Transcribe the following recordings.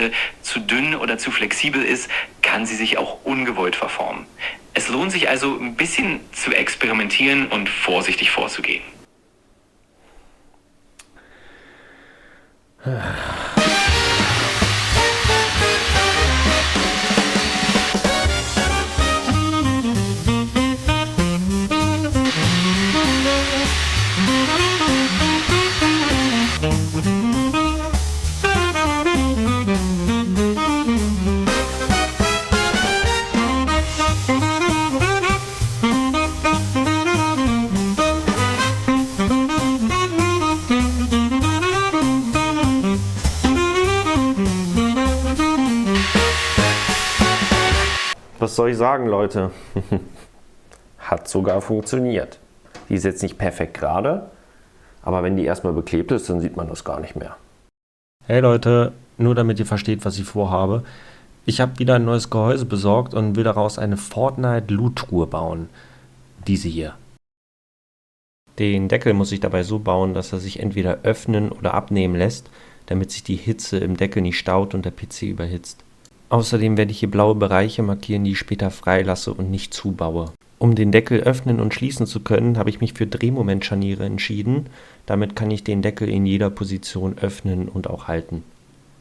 Kiste zu dünn oder zu flexibel ist, kann sie sich auch ungewollt verformen. Es lohnt sich also ein bisschen zu experimentieren und vorsichtig vorzugehen. Was soll ich sagen, Leute? Hat sogar funktioniert. Die ist jetzt nicht perfekt gerade, aber wenn die erstmal beklebt ist, dann sieht man das gar nicht mehr. Hey Leute, nur damit ihr versteht, was ich vorhabe. Ich habe wieder ein neues Gehäuse besorgt und will daraus eine Fortnite Loottruhe bauen. Diese hier. Den Deckel muss ich dabei so bauen, dass er sich entweder öffnen oder abnehmen lässt, damit sich die Hitze im Deckel nicht staut und der PC überhitzt. Außerdem werde ich hier blaue Bereiche markieren, die ich später freilasse und nicht zubaue. Um den Deckel öffnen und schließen zu können, habe ich mich für Drehmomentscharniere entschieden. Damit kann ich den Deckel in jeder Position öffnen und auch halten.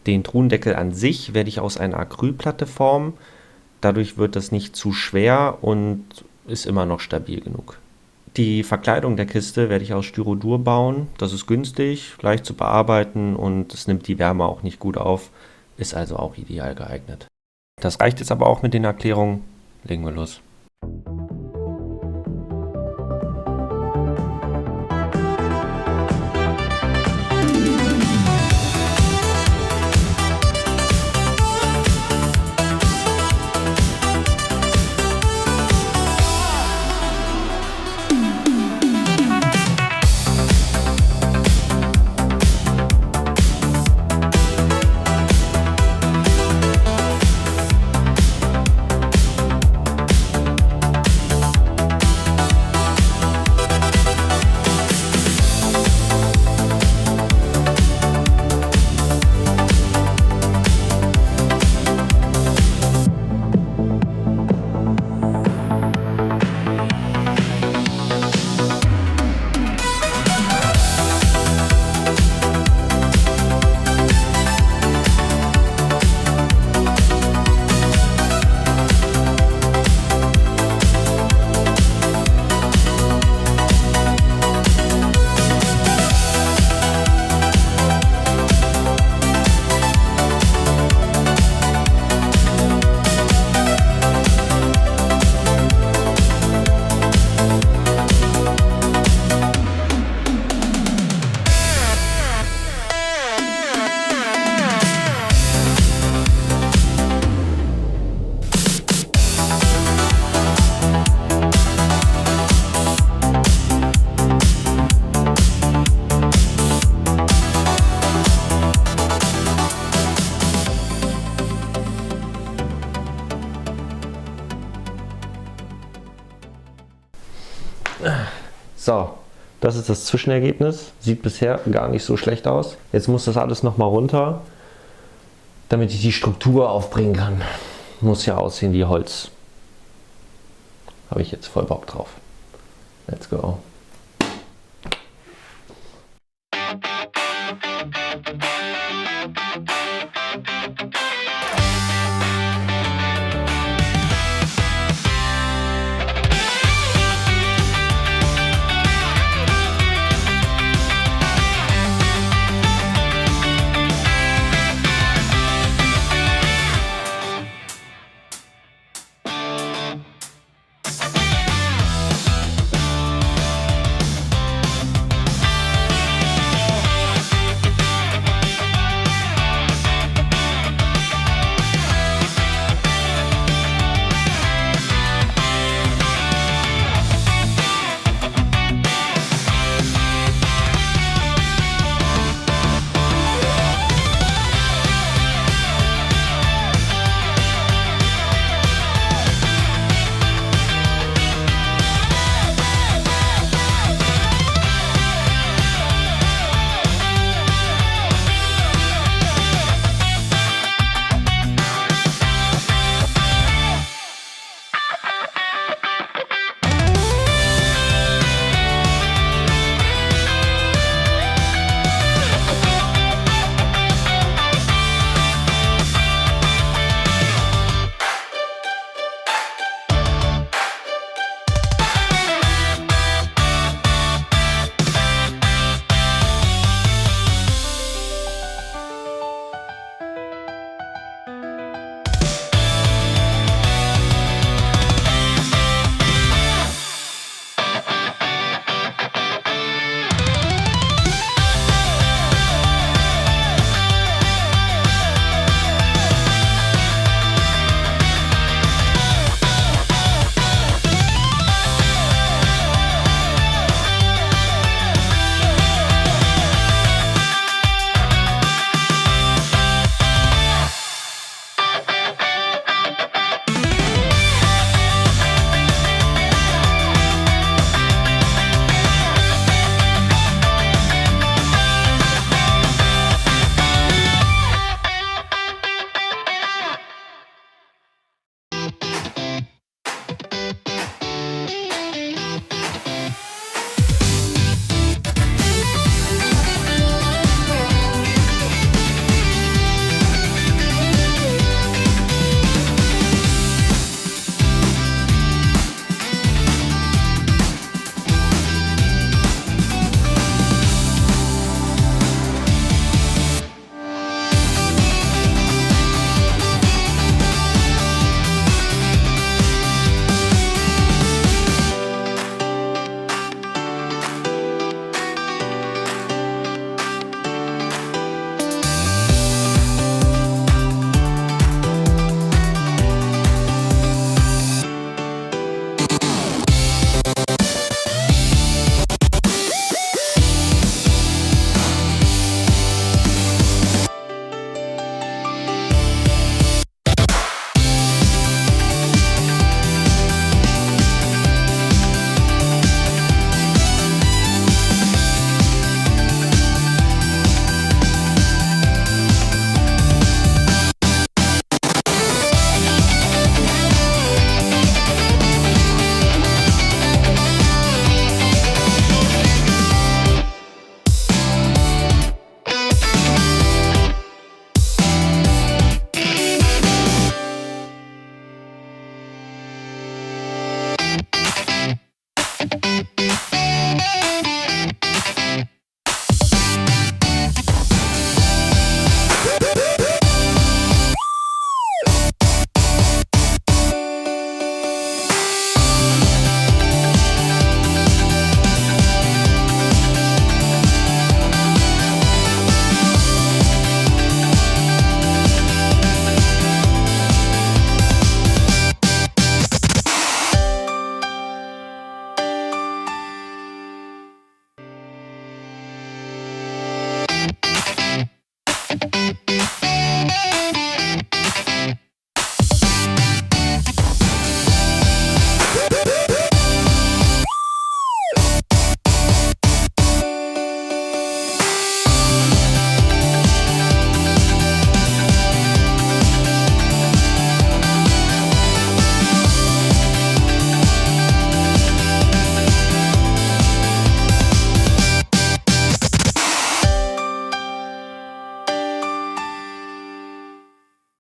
Den Truhendeckel an sich werde ich aus einer Acrylplatte formen. Dadurch wird das nicht zu schwer und ist immer noch stabil genug. Die Verkleidung der Kiste werde ich aus Styrodur bauen. Das ist günstig, leicht zu bearbeiten und es nimmt die Wärme auch nicht gut auf. Ist also auch ideal geeignet. Das reicht jetzt aber auch mit den Erklärungen. Legen wir los. So, das ist das Zwischenergebnis. Sieht bisher gar nicht so schlecht aus. Jetzt muss das alles nochmal runter, damit ich die Struktur aufbringen kann. Muss ja aussehen wie Holz. Habe ich jetzt voll Bock drauf. Let's go.